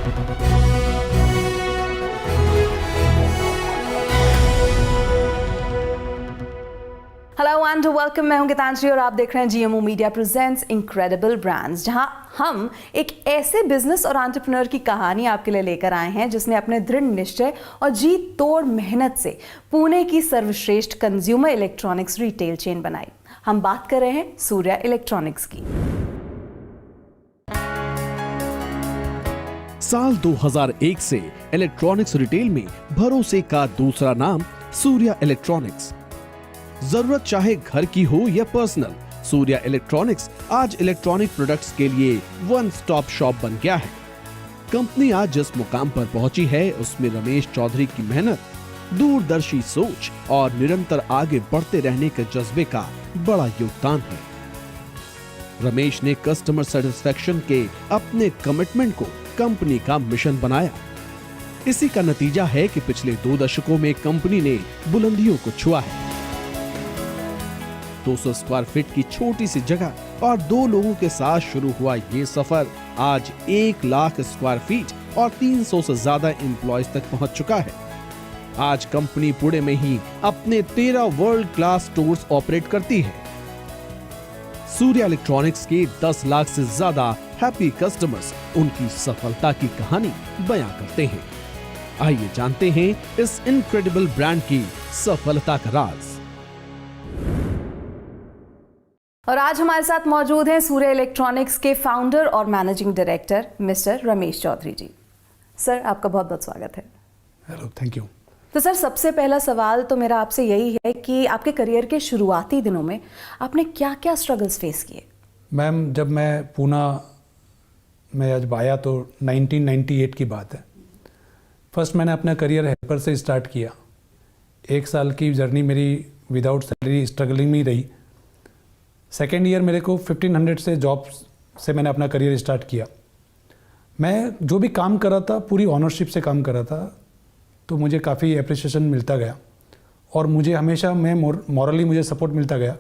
Hello and welcome, मैं हूं गीतांजलि और आप देख रहे हैं GMO media presents incredible brands, जहां हम एक ऐसे बिजनेस और एंटरप्रेन्योर की कहानी आपके लिए लेकर आए हैं जिसने अपने दृढ़ निश्चय और जी तोड़ मेहनत से पुणे की सर्वश्रेष्ठ कंज्यूमर इलेक्ट्रॉनिक्स रिटेल चेन बनाई। हम बात कर रहे हैं सूर्या इलेक्ट्रॉनिक्स की। साल 2001 से इलेक्ट्रॉनिक्स रिटेल में भरोसे का दूसरा नाम सूर्या इलेक्ट्रॉनिक्स। जरूरत चाहे घर की हो या पर्सनल, सूर्या इलेक्ट्रॉनिक्स आज इलेक्ट्रॉनिक प्रोडक्ट्स के लिए वन स्टॉप शॉप बन गया है। कंपनी आज जिस मुकाम पर पहुंची है उसमें रमेश चौधरी की मेहनत, दूरदर्शी सोच और निरंतर आगे बढ़ते रहने के जज्बे का बड़ा योगदान है। रमेश ने कस्टमर सेटिस्फेक्शन के अपने कमिटमेंट को कंपनी का मिशन बनाया। इसी का नतीजा है कि पिछले 2 दशकों में कंपनी ने बुलंदियों को छुआ है। 200 स्क्वायर फीट की छोटी सी जगह और 2 लोगों के साथ शुरू हुआ ये सफर आज 1 लाख स्क्वायर फीट और 300 से ज्यादा एम्प्लॉयज तक पहुंच चुका है। आज कंपनी पुणे में ही अपने 13 वर्ल्ड क्लास स्टोर्स ऑपरेट करती है। सूर्या इलेक्ट्रॉनिक्स के 10 लाख से ज्यादा हैप्पी कस्टमर्स उनकी सफलता की कहानी बयां करते हैं। आइए जानते हैं इस इनक्रेडिबल ब्रांड की सफलता का राज। और आज हमारे साथ मौजूद हैं सूर्या इलेक्ट्रॉनिक्स के फाउंडर और managing director mister Ramesh Chaudhary ji. Sir, आपका बहुत बहुत स्वागत है। Hello, thank you. तो सर, सबसे पहला सवाल तो मेरा आपसे यही है कि आपके करियर के शुरुआती दिनों में आपने क्या क्या स्ट्रगल्स फेस किए? मैम, जब मैं पूना में आज आया तो 1998 की बात है। फर्स्ट मैंने अपना करियर हेल्पर से स्टार्ट किया। 1 साल की जर्नी मेरी विदाउट सैलरी स्ट्रगलिंग में ही रही। सेकेंड ईयर मेरे को 1500 से जॉब से मैंने अपना करियर स्टार्ट किया। मैं जो भी काम कर रहा था पूरी ऑनरशिप से काम कर रहा था, तो मुझे काफ़ी अप्रिसिएशन मिलता गया और मुझे हमेशा मॉरली मुझे सपोर्ट मिलता गया।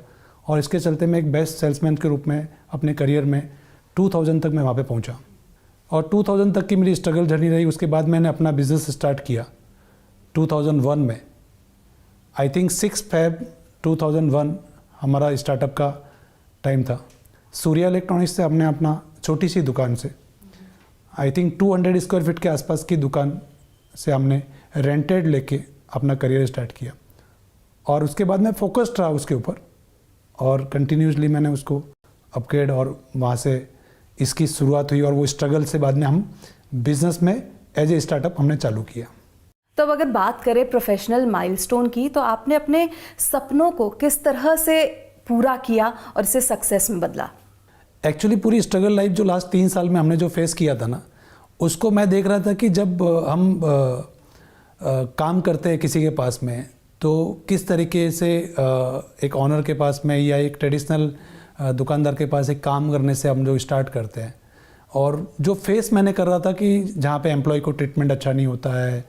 और इसके चलते मैं एक बेस्ट सेल्समैन के रूप में अपने करियर में 2000 तक मैं वहाँ पे पहुँचा और 2000 तक की मेरी स्ट्रगल जर्नी रही। उसके बाद मैंने अपना बिजनेस स्टार्ट किया 2001 में। आई थिंक 6 Feb 2001 हमारा स्टार्टअप का टाइम था। सूर्या इलेक्ट्रॉनिक्स से हमने अपना छोटी सी दुकान से आई थिंक 200 स्क्वायर फीट के आसपास की दुकान से हमने रेंटेड लेके अपना करियर स्टार्ट किया और उसके बाद मैं फोकस्ड रहा उसके ऊपर और कंटिन्यूसली मैंने उसको अपग्रेड और वहाँ से इसकी शुरुआत हुई और वो स्ट्रगल से बाद में हम बिजनेस में एज ए स्टार्टअप हमने चालू किया। तो अब अगर बात करें प्रोफेशनल माइलस्टोन की, तो आपने अपने सपनों को किस तरह से पूरा किया और इसे सक्सेस में बदला? एक्चुअली पूरी स्ट्रगल लाइफ जो लास्ट 3 साल में हमने जो फेस किया था ना, उसको मैं देख रहा था कि जब हम काम करते हैं किसी के पास में तो किस तरीके से एक ऑनर के पास में या एक ट्रेडिशनल दुकानदार के पास एक काम करने से हम जो स्टार्ट करते हैं और जो फेस मैंने कर रहा था कि जहाँ पे एम्प्लॉय को ट्रीटमेंट अच्छा नहीं होता है,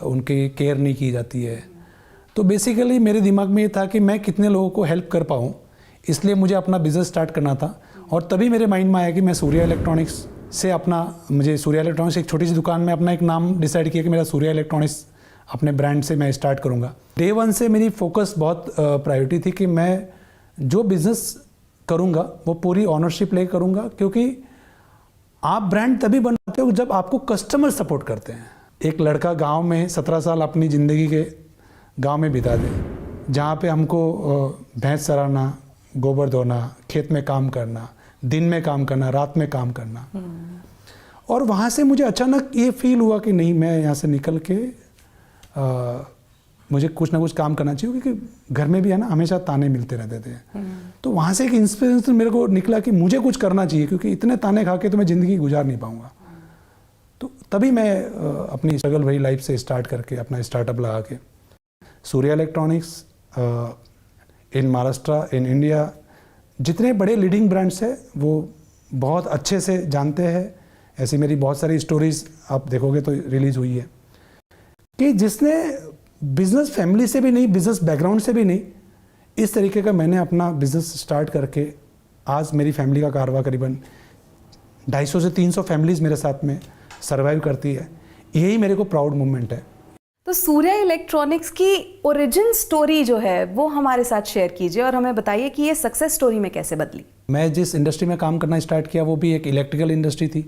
उनकी केयर नहीं की जाती है, तो बेसिकली मेरे दिमाग में ये था कि मैं कितने लोगों को हेल्प कर पाऊँ, इसलिए मुझे अपना बिज़नेस स्टार्ट करना था। और तभी मेरे माइंड में आया कि मैं सूर्या इलेक्ट्रॉनिक्स से मुझे सूर्या इलेक्ट्रॉनिक्स एक छोटी सी दुकान में अपना एक नाम डिसाइड किया कि मेरा सूर्या इलेक्ट्रॉनिक्स अपने ब्रांड से मैं स्टार्ट करूँगा। डे 1 से मेरी फोकस बहुत प्रायोरिटी थी कि मैं जो बिज़नेस करूँगा वो पूरी ऑनरशिप ले करूँगा, क्योंकि आप ब्रांड तभी बनाते हो जब आपको कस्टमर सपोर्ट करते हैं। एक लड़का गाँव में 17 साल अपनी ज़िंदगी के गांव में बिता दे, जहाँ पे हमको भैंस चराना, गोबर धोना, खेत में काम करना, दिन में काम करना, रात में काम करना। और वहाँ से मुझे अचानक ये फील हुआ कि नहीं, मैं यहाँ से निकल के मुझे कुछ ना कुछ काम करना चाहिए, क्योंकि घर में भी है ना हमेशा ताने मिलते रहते थे। तो वहाँ से एक इंस्पिरेशन मेरे को निकला कि मुझे कुछ करना चाहिए, क्योंकि इतने ताने खा के तो मैं ज़िंदगी गुजार नहीं पाऊँगा। तो तभी मैं अपनी स्ट्रगल भरी लाइफ से स्टार्ट करके अपना स्टार्टअप लगा के Surya electronics in Maharashtra, in India, जितने बड़े लीडिंग ब्रांड्स हैं वो बहुत अच्छे से जानते हैं। ऐसी मेरी बहुत सारी स्टोरीज आप देखोगे तो रिलीज हुई है कि जिसने बिजनेस फैमिली से भी नहीं, बिजनेस बैकग्राउंड से भी नहीं, इस तरीके का मैंने अपना बिजनेस स्टार्ट करके आज मेरी फैमिली का कारवा करीबन 250 से 300 फैमिलीज मेरे साथ में सर्वाइव करती है, यही मेरे को प्राउड मोमेंट है। तो सूर्या इलेक्ट्रॉनिक्स की ओरिजिन स्टोरी जो है वो हमारे साथ शेयर कीजिए और हमें बताइए कि ये सक्सेस स्टोरी में कैसे बदली। मैं जिस इंडस्ट्री में काम करना स्टार्ट किया वो भी एक इलेक्ट्रिकल इंडस्ट्री थी।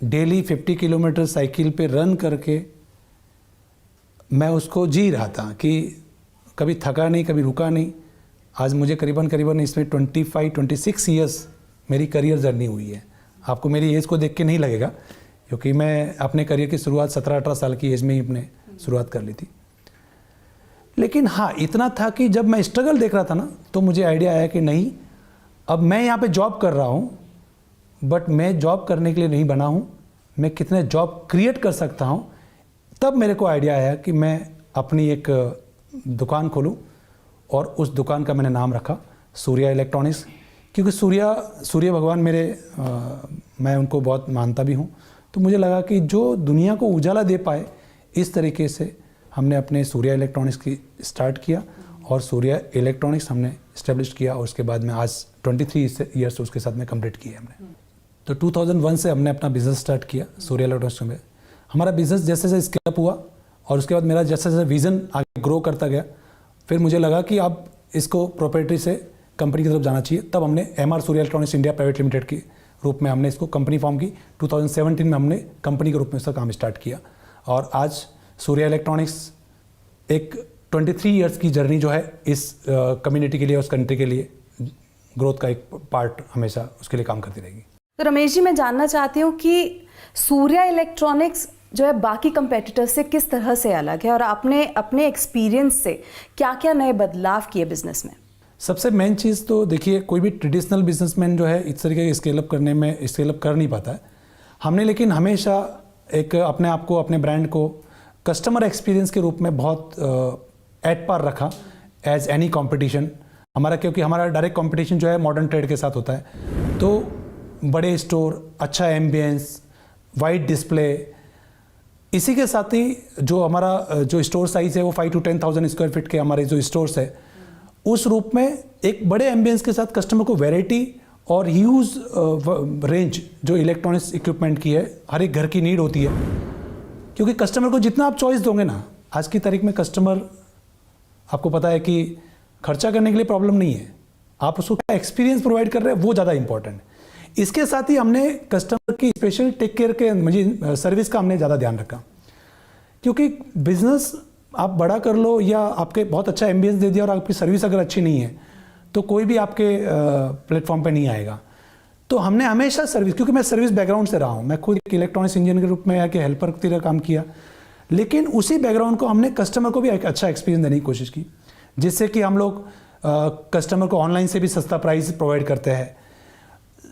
डेली 50 किलोमीटर साइकिल पे रन करके मैं उसको जी रहा था कि कभी थका नहीं, कभी रुका नहीं। आज मुझे करीबन इसमें 25-26 ईयर्स मेरी करियर जर्नी हुई है। आपको मेरी एज को देख के नहीं लगेगा, क्योंकि मैं अपने करियर की शुरुआत 17-18 साल की एज में ही अपने शुरुआत कर ली थी। लेकिन हाँ, इतना था कि जब मैं स्ट्रगल देख रहा था ना, तो मुझे आइडिया आया कि नहीं, अब मैं यहाँ पे जॉब कर रहा हूँ, बट मैं जॉब करने के लिए नहीं बना हूँ, मैं कितने जॉब क्रिएट कर सकता हूँ। तब मेरे को आइडिया आया कि मैं अपनी एक दुकान खोलूँ, और उस दुकान का मैंने नाम रखा सूर्या इलेक्ट्रॉनिक्स, क्योंकि सूर्य भगवान मेरे मैं उनको बहुत मानता भी हूँ। तो मुझे लगा कि जो दुनिया को उजाला दे पाए, इस तरीके से हमने अपने सूर्या इलेक्ट्रॉनिक्स की स्टार्ट किया और सूर्या इलेक्ट्रॉनिक्स हमने इस्टेब्लिश किया, और उसके बाद में आज 23 ईयर्स उसके साथ में कंप्लीट किए हमने। तो 2001 से हमने अपना बिज़नेस स्टार्ट किया सूर्या इलेक्ट्रॉनिक्स में। हमारा बिज़नेस जैसे जैसे स्केल अप हुआ और उसके बाद मेरा जैसे जैसे विज़न आगे ग्रो करता गया, फिर मुझे लगा कि अब इसको प्रॉपर्टी से कंपनी की तरफ जाना चाहिए। तब हमने MR Surya electronics India private limited के रूप में हमने इसको कंपनी फॉर्म की। 2017 में हमने कंपनी के रूप में इसका काम स्टार्ट किया, और आज सूर्या इलेक्ट्रॉनिक्स एक 23 ईयर्स की जर्नी जो है इस कम्युनिटी के लिए, उस कंट्री के लिए ग्रोथ का एक पार्ट हमेशा उसके लिए काम करती रहेगी। तो रमेश जी, मैं जानना चाहती हूँ कि सूर्या इलेक्ट्रॉनिक्स जो है बाकी कंपेटिटर्स से किस तरह से अलग है, और आपने अपने एक्सपीरियंस से क्या क्या नए बदलाव किए बिजनेस में? सबसे मेन चीज़ तो देखिए, कोई भी ट्रेडिशनल बिजनेसमैन जो है इस तरीके के स्केल अप करने में स्केल अप कर नहीं पाता है। हमने लेकिन हमेशा एक अपने आप को, अपने ब्रांड को कस्टमर एक्सपीरियंस के रूप में बहुत एट पार रखा एज एनी कंपटीशन हमारा, क्योंकि हमारा डायरेक्ट कंपटीशन जो है मॉडर्न ट्रेड के साथ होता है। तो बड़े स्टोर, अच्छा एम्बियंस, वाइड डिस्प्ले, इसी के साथ ही जो हमारा जो स्टोर साइज़ है वो 5 to 10,000 स्क्वायर फीट के हमारे जो स्टोर्स है, उस रूप में एक बड़े एम्बियंस के साथ कस्टमर को वैरायटी और ह्यूज रेंज जो इलेक्ट्रॉनिक्स इक्विपमेंट की है, हर एक घर की नीड होती है। क्योंकि कस्टमर को जितना आप चॉइस दोगे ना, आज की तारीख में कस्टमर, आपको पता है कि खर्चा करने के लिए प्रॉब्लम नहीं है, आप उसको क्या एक्सपीरियंस प्रोवाइड कर रहे हैं वो ज़्यादा इंपॉर्टेंट है। इसके साथ ही हमने कस्टमर की स्पेशल टेक केयर के मुझे सर्विस का हमने ज़्यादा ध्यान रखा, क्योंकि बिजनेस आप बड़ा कर लो या आपके बहुत अच्छा एम्बियंस दे दिया और आपकी सर्विस अगर अच्छी नहीं है तो कोई भी आपके प्लेटफॉर्म पे नहीं आएगा। तो हमने हमेशा सर्विस, क्योंकि मैं सर्विस बैकग्राउंड से रहा हूँ, मैं खुद एक इलेक्ट्रॉनिक्स इंजीनियर के रूप में आके हेल्पर की तरह काम किया, लेकिन उसी बैकग्राउंड को हमने कस्टमर को भी एक अच्छा एक्सपीरियंस देने की कोशिश की, जिससे कि हम लोग कस्टमर को ऑनलाइन से भी सस्ता प्राइस प्रोवाइड करते हैं,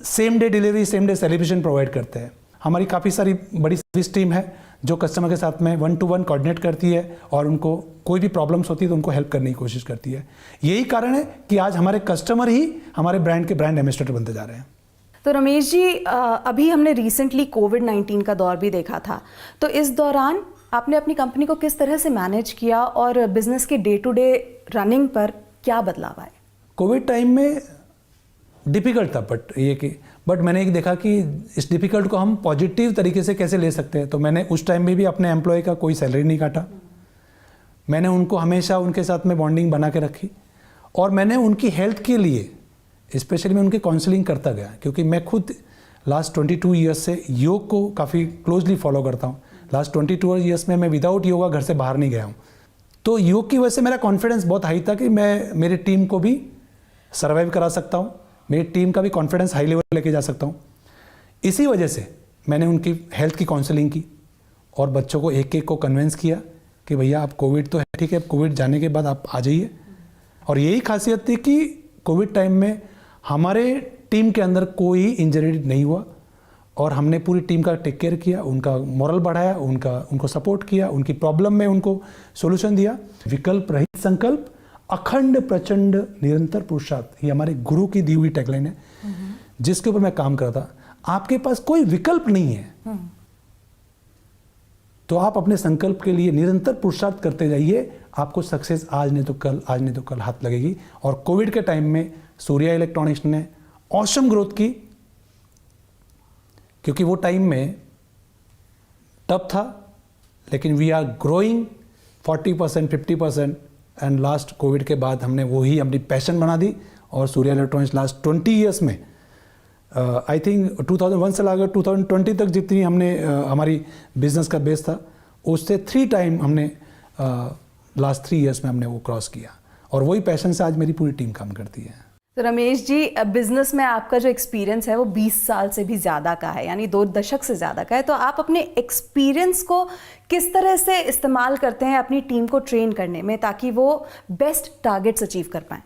same day delivery, same day celebration provide करते हैं। हमारी काफ़ी सारी बड़ी सर्विस टीम है जो कस्टमर के साथ में 1-to-1 कोऑर्डिनेट करती है और उनको कोई भी प्रॉब्लम्स होती है तो उनको हेल्प करने की कोशिश करती है। यही कारण है कि आज हमारे कस्टमर ही हमारे ब्रांड के ब्रांड एम्बेसडर बनते जा रहे हैं। तो रमेश जी, अभी हमने रिसेंटली कोविड-19 का दौर भी देखा था, तो इस दौरान आपने अपनी कंपनी को किस तरह से मैनेज किया और बिजनेस के डे टू डे रनिंग पर क्या बदलाव आए? कोविड टाइम में डिफ़िकल्ट था, बट मैंने एक देखा कि इस डिफ़िकल्ट को हम पॉजिटिव तरीके से कैसे ले सकते हैं। तो मैंने उस टाइम में भी अपने एम्प्लॉय का कोई सैलरी नहीं काटा, मैंने उनको हमेशा उनके साथ में बॉन्डिंग बना के रखी, और मैंने उनकी हेल्थ के लिए स्पेशली मैं उनकी काउंसलिंग करता गया, क्योंकि मैं खुद लास्ट 22 ईयर्स से योग को काफ़ी क्लोजली फॉलो करता हूँ। लास्ट 22 ईयर्स में मैं विदाउट योगा घर से बाहर नहीं गया हूँ। तो योग की वजह से मेरा कॉन्फिडेंस बहुत हाई था कि मैं मेरी टीम को भी सर्वाइव करा सकता हूँ, मेरी टीम का भी कॉन्फिडेंस हाई लेवल लेके जा सकता हूँ। इसी वजह से मैंने उनकी हेल्थ की काउंसलिंग की और बच्चों को एक एक को कन्विंस किया कि भैया आप कोविड तो है ठीक है, कोविड जाने के बाद आप आ जाइए। और यही खासियत थी कि कोविड टाइम में हमारे टीम के अंदर कोई इंजरी नहीं हुआ, और हमने पूरी टीम का टेक केयर किया, उनका मोरल बढ़ाया, उनको सपोर्ट किया, उनकी प्रॉब्लम में उनको सोल्यूशन दिया। विकल्प रहित संकल्प, अखंड प्रचंड निरंतर पुरुषार्थ, ये हमारे गुरु की दी हुई टैगलाइन है, जिसके ऊपर मैं काम करता। आपके पास कोई विकल्प नहीं है तो आप अपने संकल्प के लिए निरंतर पुरुषार्थ करते जाइए, आपको सक्सेस आज नहीं तो कल हाथ लगेगी। और कोविड के टाइम में सूर्या इलेक्ट्रॉनिक्स ने ऑसम ग्रोथ की, क्योंकि वो टाइम में टफ था, लेकिन we are growing 40%, 50%, and last Covid के बाद हमने वही अपनी पैशन बना दी। और सूर्या इलेक्ट्रॉनिक्स लास्ट 20 ईयर्स में आई थिंक 2001 से लाकर 2020 तक जितनी हमने हमारी बिजनेस का बेस था, उससे 3 टाइम हमने लास्ट 3 ईयर्स में हमने वो क्रॉस किया, और वही पैशन से आज मेरी पूरी टीम काम करती है। तो रमेश जी, बिजनेस में आपका जो एक्सपीरियंस है वो 20 साल से भी ज़्यादा का है, यानी 2 दशक से ज़्यादा का है। तो आप अपने एक्सपीरियंस को किस तरह से इस्तेमाल करते हैं अपनी टीम को ट्रेन करने में, ताकि वो बेस्ट टारगेट्स अचीव कर पाएँ?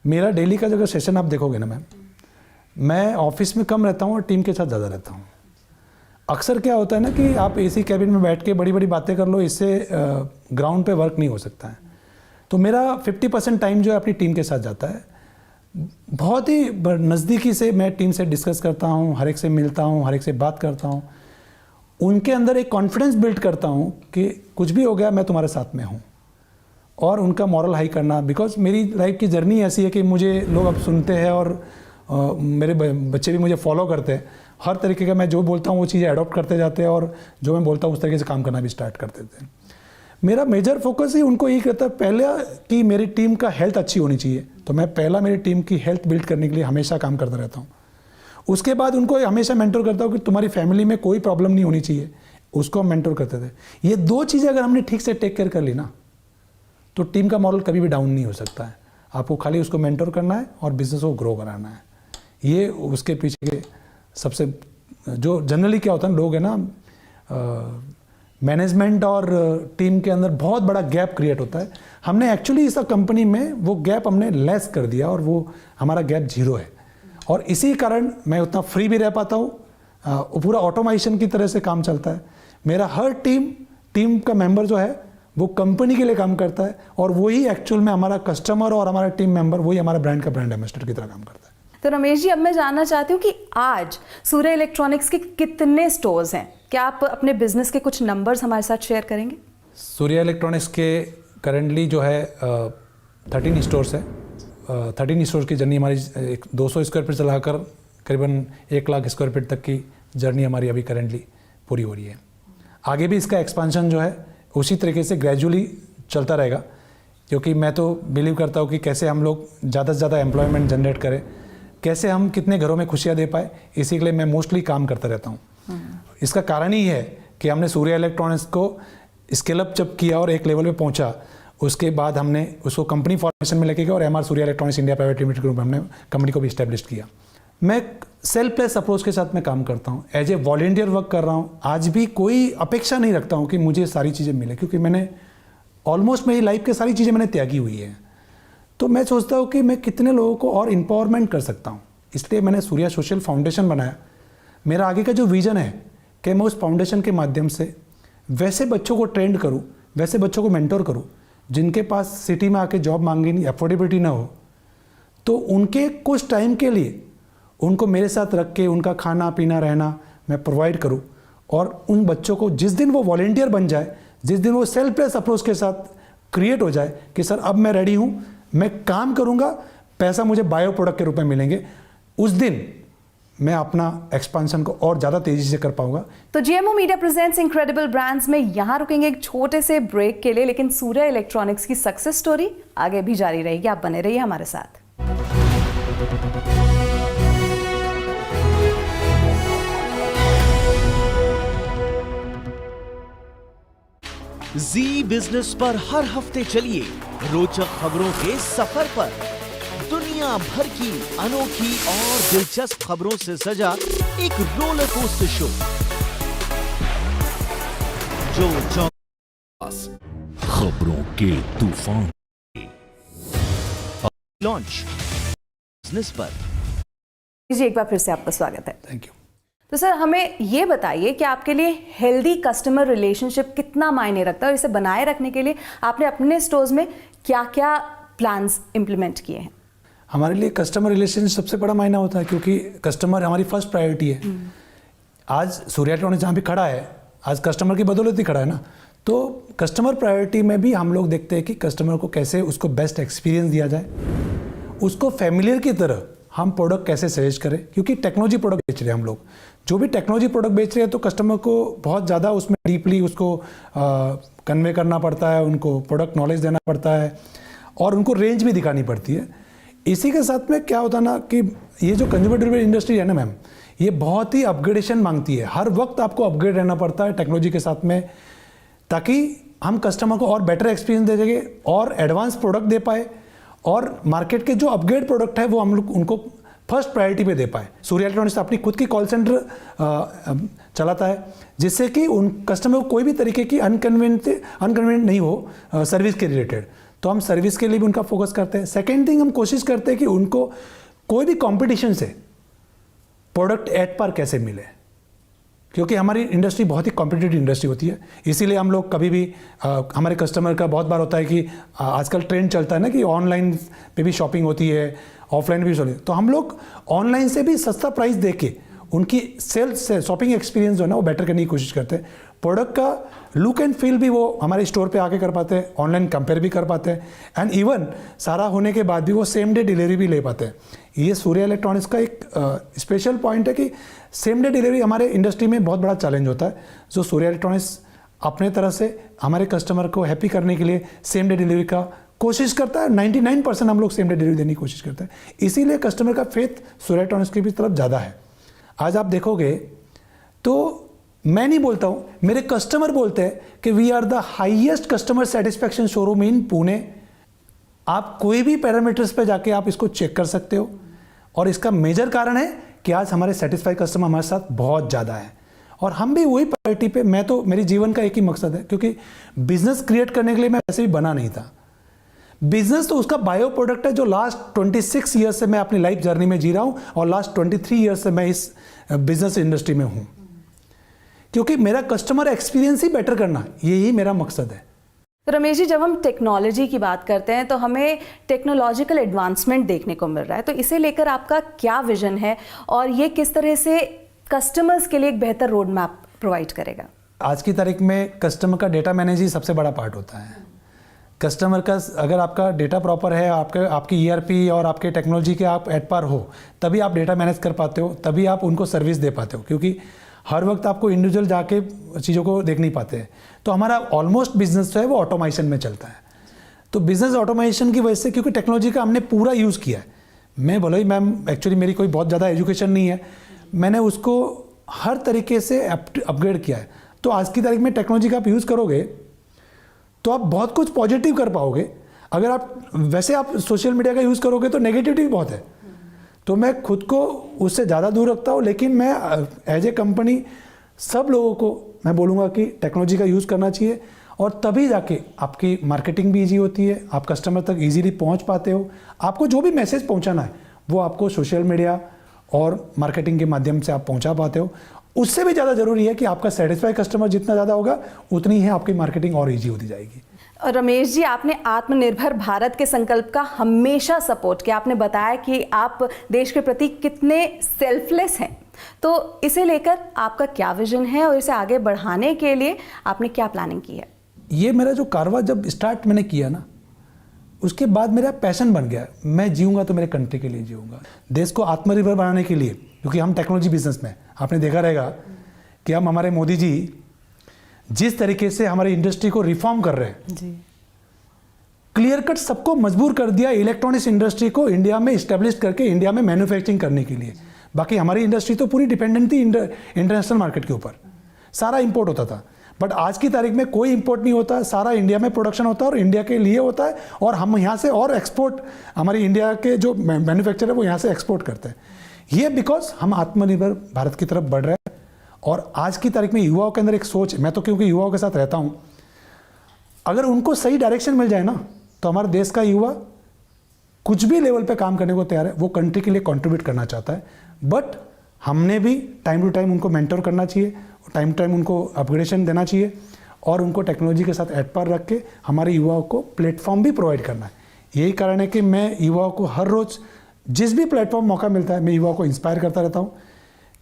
मेरा डेली का जो सेशन आप देखोगे ना मैम, मैं ऑफिस में कम रहता हूँ और टीम के साथ ज़्यादा रहता हूँ। अक्सर क्या होता है ना कि आप एसी कैबिन में बैठ के बड़ी बड़ी बातें कर लो, इससे ग्राउंड पे वर्क नहीं हो सकता है। तो मेरा 50% टाइम जो है अपनी टीम के साथ जाता है। बहुत ही नज़दीकी से मैं टीम से डिस्कस करता हूँ, हर एक से मिलता हूँ, हर एक से बात करता हूँ, उनके अंदर एक कॉन्फिडेंस बिल्ड करता हूँ कि कुछ भी हो गया मैं तुम्हारे साथ में हूँ, और उनका मॉरल हाई करना। बिकॉज मेरी लाइफ की जर्नी ऐसी है कि मुझे लोग अब सुनते हैं, और मेरे बच्चे भी मुझे फॉलो करते हैं। हर तरीके का मैं जो बोलता हूँ वो चीज़ें अडॉप्ट करते जाते हैं, और जो मैं बोलता हूँ उस तरीके से काम करना भी स्टार्ट कर देते हैं। मेरा मेजर फोकस ही उनको यही रहता है, पहले कि मेरी टीम का हेल्थ अच्छी होनी चाहिए, तो मैं पहला मेरी टीम की हेल्थ बिल्ड करने के लिए हमेशा काम करता रहता हूँ। उसके बाद उनको हमेशा मेंटर करता हूँ कि तुम्हारी फैमिली में कोई प्रॉब्लम नहीं होनी चाहिए, उसको हम मेंटर करते थे। ये 2 चीज़ें अगर हमने ठीक से टेक केयर कर ली ना, तो टीम का मॉरल कभी भी डाउन नहीं हो सकता है। आपको खाली उसको मेंटर करना है और बिजनेस को ग्रो कराना है। ये उसके पीछे के सबसे, जो जनरली क्या होता है, लोग है ना, मैनेजमेंट और टीम के अंदर बहुत बड़ा गैप क्रिएट होता है। हमने एक्चुअली इस कंपनी में वो गैप हमने लेस कर दिया, और वो हमारा गैप 0 है। और इसी कारण मैं उतना फ्री भी रह पाता हूँ। पूरा ऑटोमेशन की तरह से काम चलता है। मेरा हर टीम का मेंबर जो है वो कंपनी के लिए काम करता है, और वही एक्चुअल में हमारा कस्टमर और हमारा टीम मेंबर वही हमारा ब्रांड का ब्रांड एम्बेसडर की तरह काम करता है। तो रमेश जी, अब मैं जानना चाहती हूँ कि आज सूर्या इलेक्ट्रॉनिक्स के कितने स्टोर्स हैं? क्या आप अपने बिजनेस के कुछ नंबर्स हमारे साथ शेयर करेंगे? सूर्या इलेक्ट्रॉनिक्स के करंटली जो है 13 स्टोर्स है। 13 स्टोर्स की जर्नी हमारी 200 स्क्वायर फीट से लाकर करीबन 1 लाख स्क्वायर फीट तक की जर्नी हमारी अभी करंटली पूरी हो रही है। आगे भी इसका एक्सपांशन जो है उसी तरीके से ग्रेजुअली चलता रहेगा, क्योंकि मैं तो बिलीव करता हूँ कि कैसे हम लोग ज़्यादा से ज़्यादा एम्प्लॉयमेंट जनरेट करें, कैसे हम कितने घरों में खुशियाँ दे पाए, इसी के लिए मैं मोस्टली काम करता रहता हूँ। इसका कारण ही है कि हमने सूर्या इलेक्ट्रॉनिक्स को स्केल अप जब किया और एक लेवल पे पहुंचा, उसके बाद हमने उसको कंपनी फॉर्मेशन में लेके गया, और MR Surya electronics India private limited group में हमने कंपनी को भी इस्टेब्लिश किया। मैं सेल्फलेस अप्रोच के साथ मैं काम करता हूँ, एज ए वॉलंटियर वर्क कर रहा हूँ। आज भी कोई अपेक्षा नहीं रखता हूँ कि मुझे सारी चीज़ें मिले, क्योंकि मैंने ऑलमोस्ट मेरी लाइफ की सारी चीज़ें मैंने त्यागी हुई है। तो मैं सोचता हूँ कि मैं कितने लोगों को और एम्पावरमेंट कर सकता हूँ, इसलिए मैंने सूर्या सोशल फाउंडेशन बनाया। मेरा आगे का जो विज़न है कि मैं उस फाउंडेशन के माध्यम से वैसे बच्चों को ट्रेंड करूँ, वैसे बच्चों को मेंटर करूँ जिनके पास सिटी में आके जॉब मांगी नहीं, अफोर्डेबिलिटी ना हो, तो उनके कुछ टाइम के लिए उनको मेरे साथ रख के उनका खाना पीना रहना मैं प्रोवाइड करूँ। और उन बच्चों को जिस दिन वो वॉलंटियर बन जाए, जिस दिन वो सेल्फलेस अप्रोच के साथ क्रिएट हो जाए कि सर अब मैं रेडी हूँ, मैं काम करूँगा, पैसा मुझे बायो प्रोडक्ट के रूप में मिलेंगे, उस दिन मैं अपना एक्सपेंशन को और ज़्यादा तेज़ी से कर पाऊंगा। तो GMO media presents incredible brands में यहाँ रुकेंगे एक छोटे से ब्रेक के लिए, लेकिन सूर्या इलेक्ट्रॉनिक्स की सक्सेस स्टोरी आगे भी जारी रहेगी। आप बने रहिए हमारे साथ। जी बिजनेस पर हर हफ्ते चलिए रोचक खबरों के सफर पर। दुनिया भर की अनोखी और दिलचस्प खबरों से सजा एक रोलर कोस्टर शो जो खबरों के तूफान लॉन्च बिजनेस पर। जी, एक बार फिर से आपका स्वागत है। Thank you. तो सर, हमें ये बताइए कि आपके लिए हेल्दी कस्टमर रिलेशनशिप कितना मायने रखता है, और इसे बनाए रखने के लिए आपने अपने स्टोर्स में क्या क्या प्लान्स इंप्लीमेंट किए हैं? हमारे लिए कस्टमर रिलेशनशिप सबसे बड़ा मायना होता है, क्योंकि कस्टमर हमारी फर्स्ट प्रायोरिटी है। आज सूर्या इलेक्ट्रॉनिक्स जहाँ भी खड़ा है, आज कस्टमर की बदौलत ही खड़ा है ना। तो कस्टमर प्रायोरिटी में भी हम लोग देखते हैं कि कस्टमर को कैसे उसको बेस्ट एक्सपीरियंस दिया जाए, उसको फैमिलियर की तरह हम प्रोडक्ट कैसे सजेस्ट करें, क्योंकि टेक्नोलॉजी प्रोडक्ट बेच रहे हैं हम लोग। जो भी टेक्नोलॉजी प्रोडक्ट बेच रहे हैं तो कस्टमर को बहुत ज़्यादा उसमें डीपली उसको कन्वे करना पड़ता है, उनको प्रोडक्ट नॉलेज देना पड़ता है और उनको रेंज भी दिखानी पड़ती है। इसी के साथ में क्या होता है ना कि ये जो कंज्यूमर ड्यूरेबल इंडस्ट्री है ना मैम, ये बहुत ही अपग्रेडेशन मांगती है। हर वक्त आपको अपग्रेड रहना पड़ता है टेक्नोलॉजी के साथ में, ताकि हम कस्टमर को और बेटर एक्सपीरियंस दे सके और एडवांस प्रोडक्ट दे पाए और मार्केट के जो अपग्रेड प्रोडक्ट है वो हम लोग उनको फर्स्ट प्रायोरिटी पे दे पाए। सूर्या इलेक्ट्रॉनिक्स अपनी खुद की कॉल सेंटर चलाता है, जिससे कि उन कस्टमर को कोई भी तरीके की अनकन्वीनियंट नहीं हो सर्विस के रिलेटेड। तो हम सर्विस के लिए भी उनका फोकस करते हैं। सेकेंड थिंग, हम कोशिश करते हैं कि उनको कोई भी कंपटीशन से प्रोडक्ट एट पार कैसे मिले, क्योंकि हमारी इंडस्ट्री बहुत ही कॉम्पिटिटिव इंडस्ट्री होती है। इसीलिए हम लोग कभी भी हमारे कस्टमर का बहुत बार होता है कि आजकल ट्रेंड चलता है ना कि ऑनलाइन पे भी शॉपिंग होती है, ऑफलाइन भी शॉपिंग, तो हम लोग ऑनलाइन से भी सस्ता प्राइस दे के उनकी सेल्स से शॉपिंग एक्सपीरियंस जो है ना वो बेटर करने की कोशिश करते हैं। प्रोडक्ट का लुक एंड फील भी वो हमारे स्टोर पे आके कर पाते हैं, ऑनलाइन कंपेयर भी कर पाते हैं एंड इवन सारा होने के बाद भी वो सेम डे डिलीवरी भी ले पाते हैं। ये सूर्या इलेक्ट्रॉनिक्स का एक स्पेशल पॉइंट है कि सेम डे डिलीवरी हमारे इंडस्ट्री में बहुत बड़ा चैलेंज होता है, जो सूर्या इलेक्ट्रॉनिक्स अपने तरह से हमारे कस्टमर को हैप्पी करने के लिए सेम डे डिलीवरी का कोशिश करता है। 99% हम लोग सेम डे डिलीवरी देने की कोशिश करते हैं, इसीलिए कस्टमर का फेथ सूर्या इलेक्ट्रॉनिक्स की भी तरफ ज़्यादा है। आज आप देखोगे तो मैं नहीं बोलता हूँ, मेरे कस्टमर बोलते हैं कि we are the highest customer satisfaction showroom in Pune. आप कोई भी पैरामीटर्स पे जाके आप इसको चेक कर सकते हो और इसका मेजर कारण है कि आज हमारे सेटिस्फाइड कस्टमर हमारे साथ बहुत ज़्यादा है और हम भी वही प्रायोरिटी पे। मैं तो मेरी जीवन का एक ही मकसद है, क्योंकि बिजनेस क्रिएट करने के लिए मैं वैसे भी बना नहीं था। बिजनेस तो उसका बायो प्रोडक्ट है जो लास्ट 26 ईयर्स से मैं अपनी लाइफ जर्नी में जी रहा हूँ और लास्ट 23 ईयर्स से मैं इस बिजनेस इंडस्ट्री में हूँ, क्योंकि मेरा कस्टमर एक्सपीरियंस ही बेटर करना, यही मेरा मकसद है। तो रमेश जी, जब हम टेक्नोलॉजी की बात करते हैं तो हमें टेक्नोलॉजिकल एडवांसमेंट देखने को मिल रहा है, तो इसे लेकर आपका क्या विजन है और ये किस तरह से कस्टमर्स के लिए एक बेहतर रोड मैप प्रोवाइड करेगा? आज की तारीख में कस्टमर का डेटा मैनेज ही सबसे बड़ा पार्ट होता है। कस्टमर का अगर आपका डेटा प्रॉपर है, आपकी ERP और आपके टेक्नोलॉजी के आप एट पार हो, तभी आप डेटा मैनेज कर पाते हो, तभी आप उनको सर्विस दे पाते हो, क्योंकि हर वक्त आपको इंडिविजुअल जाके चीज़ों को देख नहीं पाते हैं। तो हमारा ऑलमोस्ट बिजनेस जो है वो ऑटोमेशन में चलता है। तो बिजनेस ऑटोमेशन की वजह से, क्योंकि टेक्नोलॉजी का हमने पूरा यूज़ किया है, मैं बोला ही मैम एक्चुअली मेरी कोई बहुत ज़्यादा एजुकेशन नहीं है, मैंने उसको हर तरीके से अपग्रेड किया है। तो आज की तारीख में टेक्नोलॉजी का आप यूज़ करोगे तो आप बहुत कुछ पॉजिटिव कर पाओगे। अगर आप वैसे आप सोशल मीडिया का यूज़ करोगे तो नेगेटिविटी बहुत है। तो मैं खुद को उससे ज़्यादा दूर रखता हूँ, लेकिन मैं एज ए कंपनी सब लोगों को मैं बोलूँगा कि टेक्नोलॉजी का यूज़ करना चाहिए और तभी जाके आपकी मार्केटिंग भी ईजी होती है, आप कस्टमर तक ईजीली पहुँच पाते हो। आपको जो भी मैसेज पहुँचाना है वो आपको सोशल मीडिया और मार्केटिंग के माध्यम से आप पहुँचा पाते हो। उससे भी ज़्यादा ज़रूरी है कि आपका सेटिस्फाइड कस्टमर जितना ज़्यादा होगा उतनी ही आपकी मार्केटिंग और ईजी होती जाएगी। रमेश जी, आपने आत्मनिर्भर भारत के संकल्प का हमेशा सपोर्ट किया। आपने बताया कि आप देश के प्रति कितने सेल्फलेस हैं, तो इसे लेकर आपका क्या विजन है और इसे आगे बढ़ाने के लिए आपने क्या प्लानिंग की है? ये मेरा जो कारवा जब स्टार्ट मैंने किया ना, उसके बाद मेरा पैशन बन गया। मैं जीऊँगा तो मेरे कंट्री के लिए जीऊँगा, देश को आत्मनिर्भर बनाने के लिए, क्योंकि हम टेक्नोलॉजी बिजनेस में, आपने देखा रहेगा कि हम हमारे मोदी जी जिस तरीके से हमारी इंडस्ट्री को रिफॉर्म कर रहे हैं जी, क्लियर कट सबको मजबूर कर दिया इलेक्ट्रॉनिक्स इंडस्ट्री को इंडिया में इस्टेब्लिश करके इंडिया में मैन्युफैक्चरिंग करने के लिए। बाकी हमारी इंडस्ट्री तो पूरी डिपेंडेंट थी इंटरनेशनल मार्केट के ऊपर, सारा इंपोर्ट होता था। बट आज की तारीख में कोई इंपोर्ट नहीं होता, सारा इंडिया में प्रोडक्शन होता है और इंडिया के लिए होता है, और हम यहाँ से और एक्सपोर्ट, हमारी इंडिया के जो मैन्युफैक्चर है वो यहाँ से एक्सपोर्ट करते हैं। ये बिकॉज हम आत्मनिर्भर भारत की तरफ बढ़ रहे हैं। और आज की तारीख में युवाओं के अंदर एक सोच, मैं तो क्योंकि युवाओं के साथ रहता हूँ, अगर उनको सही डायरेक्शन मिल जाए ना तो हमारे देश का युवा कुछ भी लेवल पे काम करने को तैयार है, वो कंट्री के लिए कंट्रीब्यूट करना चाहता है। बट हमने भी टाइम टू टाइम उनको मेंटर करना चाहिए, टाइम टू टाइम उनको अपग्रेडेशन देना चाहिए और उनको टेक्नोलॉजी के साथ एट पार रख के हमारे युवाओं को प्लेटफॉर्म भी प्रोवाइड करना है। यही कारण है कि मैं युवाओं को हर रोज़ जिस भी प्लेटफॉर्म मौका मिलता है मैं युवाओं को इंस्पायर करता रहता हूँ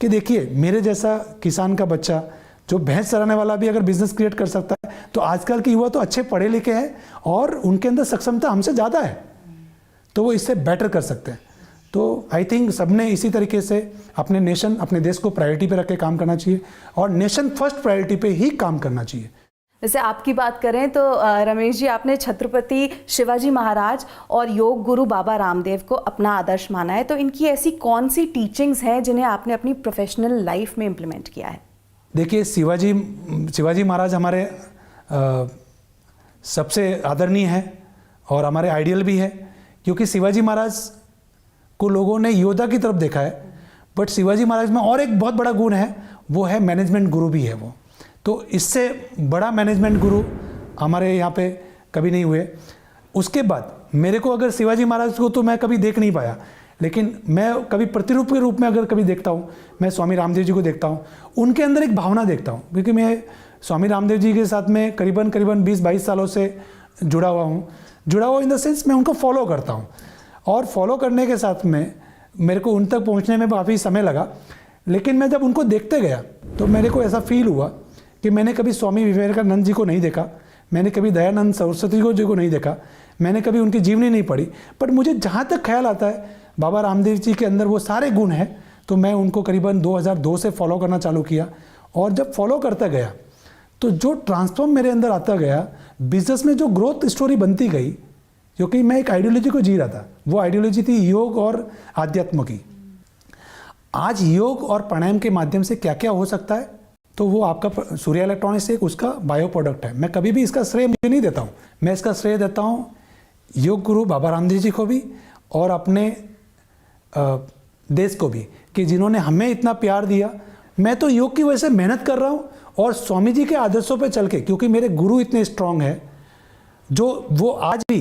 कि देखिए, मेरे जैसा किसान का बच्चा जो भैंस चराने वाला भी अगर बिजनेस क्रिएट कर सकता है, तो आजकल के युवा तो अच्छे पढ़े लिखे हैं और उनके अंदर सक्षमता हमसे ज़्यादा है, तो वो इससे बेटर कर सकते हैं। तो आई थिंक सबने इसी तरीके से अपने नेशन, अपने देश को प्रायोरिटी पे रख के काम करना चाहिए और नेशन फर्स्ट प्रायोरिटी पे ही काम करना चाहिए। वैसे आपकी बात करें तो रमेश जी, आपने छत्रपति शिवाजी महाराज और योग गुरु बाबा रामदेव को अपना आदर्श माना है, तो इनकी ऐसी कौन सी टीचिंग्स हैं जिन्हें आपने अपनी प्रोफेशनल लाइफ में इम्प्लीमेंट किया है? देखिए, शिवाजी महाराज हमारे सबसे आदरणीय हैं और हमारे आइडियल भी है, क्योंकि शिवाजी महाराज को लोगों ने योद्धा की तरफ देखा है, बट शिवाजी महाराज में और एक बहुत बड़ा गुण है, वो है मैनेजमेंट गुरु भी है वो। तो इससे बड़ा मैनेजमेंट गुरु हमारे यहाँ पे कभी नहीं हुए। उसके बाद मेरे को अगर शिवाजी महाराज को तो मैं कभी देख नहीं पाया, लेकिन मैं कभी प्रतिरूप के रूप में अगर कभी देखता हूँ, मैं स्वामी रामदेव जी को देखता हूँ, उनके अंदर एक भावना देखता हूँ, क्योंकि मैं स्वामी रामदेव जी के साथ में करीबन 20-22 सालों से जुड़ा हुआ इन द सेंस मैं उनको फॉलो करता हूँ, और फॉलो करने के साथ में मेरे को उन तक पहुँचने में काफ़ी समय लगा। लेकिन मैं जब उनको देखते गया तो मेरे को ऐसा फील हुआ कि मैंने कभी स्वामी विवेकानंद जी को नहीं देखा, मैंने कभी दयानंद सरस्वती जी को नहीं देखा, मैंने कभी उनकी जीवनी नहीं पढ़ी, पर मुझे जहाँ तक ख्याल आता है बाबा रामदेव जी के अंदर वो सारे गुण हैं। तो मैं उनको करीबन 2002 से फॉलो करना चालू किया, और जब फॉलो करता गया तो जो ट्रांसफॉर्म मेरे अंदर आता गया, बिजनेस में जो ग्रोथ स्टोरी बनती गई, क्योंकि मैं एक आइडियोलॉजी को जी रहा था, वो आइडियोलॉजी थी योग और आध्यात्म की। आज योग और प्राणायाम के माध्यम से क्या क्या हो सकता है, तो वो आपका सूर्या इलेक्ट्रॉनिक्स एक उसका बायो प्रोडक्ट है। मैं कभी भी इसका श्रेय मुझे नहीं देता हूँ, मैं इसका श्रेय देता हूँ योग गुरु बाबा रामदेव जी को भी और अपने देश को भी, कि जिन्होंने हमें इतना प्यार दिया। मैं तो योग की वजह से मेहनत कर रहा हूँ और स्वामी जी के आदर्शों पे चल के, क्योंकि मेरे गुरु इतने स्ट्रांग हैं, जो वो आज भी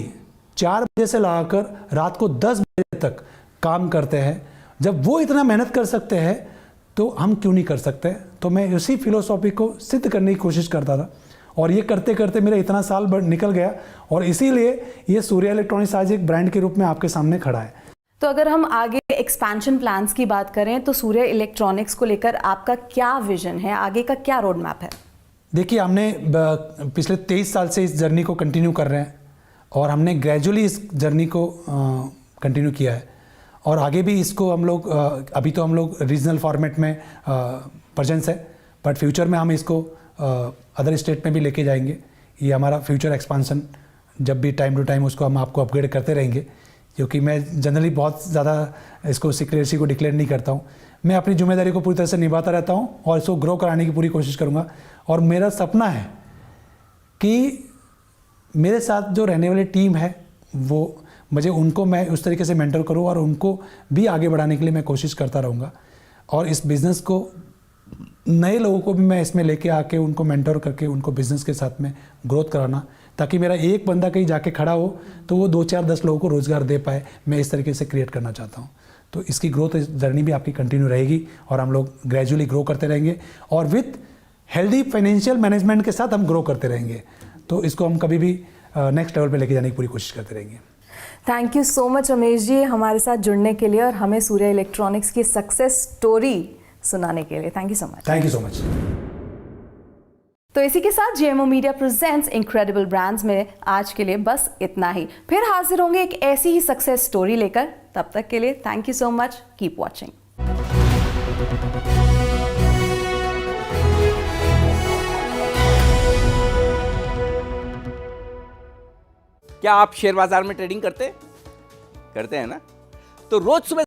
4 बजे से लगाकर रात को 10 बजे तक काम करते हैं। जब वो इतना मेहनत कर सकते हैं तो हम क्यों नहीं कर सकते? तो मैं उसी फिलोसॉफी को सिद्ध करने की कोशिश करता था, और ये करते करते मेरा इतना साल निकल गया, और इसीलिए ये सूर्या इलेक्ट्रॉनिक्स आज एक ब्रांड के रूप में आपके सामने खड़ा है। तो अगर हम आगे एक्सपेंशन प्लान्स की बात करें तो सूर्या इलेक्ट्रॉनिक्स को लेकर आपका क्या विजन है, आगे का क्या रोड मैप है? देखिए, हमने पिछले 23 साल से इस जर्नी को कंटिन्यू कर रहे हैं, और हमने ग्रेजुअली इस जर्नी को कंटिन्यू किया है, और आगे भी इसको हम लोग अभी तो हम लोग रीजनल फॉर्मेट में प्रेजेंस है, बट फ्यूचर में हम इसको अदर स्टेट में भी लेके जाएंगे। ये हमारा फ्यूचर एक्सपांसन, जब भी टाइम टू टाइम उसको हम आपको अपग्रेड करते रहेंगे, क्योंकि मैं जनरली बहुत ज़्यादा इसको सीक्रेसी को डिक्लेयर नहीं करता हूँ। मैं अपनी जिम्मेदारी को पूरी तरह से निभाता रहता हूँ और इसको ग्रो कराने की पूरी कोशिश करूँगा। और मेरा सपना है कि मेरे साथ जो रहने वाली टीम है, वो उनको मैं उस तरीके से मेंटर करूँ और उनको भी आगे बढ़ाने के लिए मैं कोशिश करता रहूँगा, और इस बिज़नेस को नए लोगों को भी मैं इसमें लेके आके उनको मेंटर करके उनको बिज़नेस के साथ में ग्रोथ कराना, ताकि मेरा एक बंदा कहीं जाके खड़ा हो तो वो 2-4-10 लोगों को रोज़गार दे पाए। मैं इस तरीके से क्रिएट करना चाहता हूँ। तो इसकी ग्रोथ जर्नी भी आपकी कंटिन्यू रहेगी, और हम लोग ग्रेजुअली ग्रो करते रहेंगे, और विथ हेल्दी फाइनेंशियल मैनेजमेंट के साथ हम ग्रो करते रहेंगे। तो इसको हम कभी भी नेक्स्ट लेवल पे लेके जाने की पूरी कोशिश करते रहेंगे। Thank you so much Ramesh ji, हमारे साथ जुड़ने के लिए और हमें सूर्या इलेक्ट्रॉनिक्स की सक्सेस स्टोरी सुनाने के लिए। Thank you so much. Thank you so much. तो इसी के साथ GMO media presents incredible brands में आज के लिए बस इतना ही। फिर हाजिर होंगे एक ऐसी ही सक्सेस स्टोरी लेकर। तब तक के लिए thank you so much, keep watching. क्या आप शेयर बाजार में ट्रेडिंग करते हैं ना? तो रोज सुबह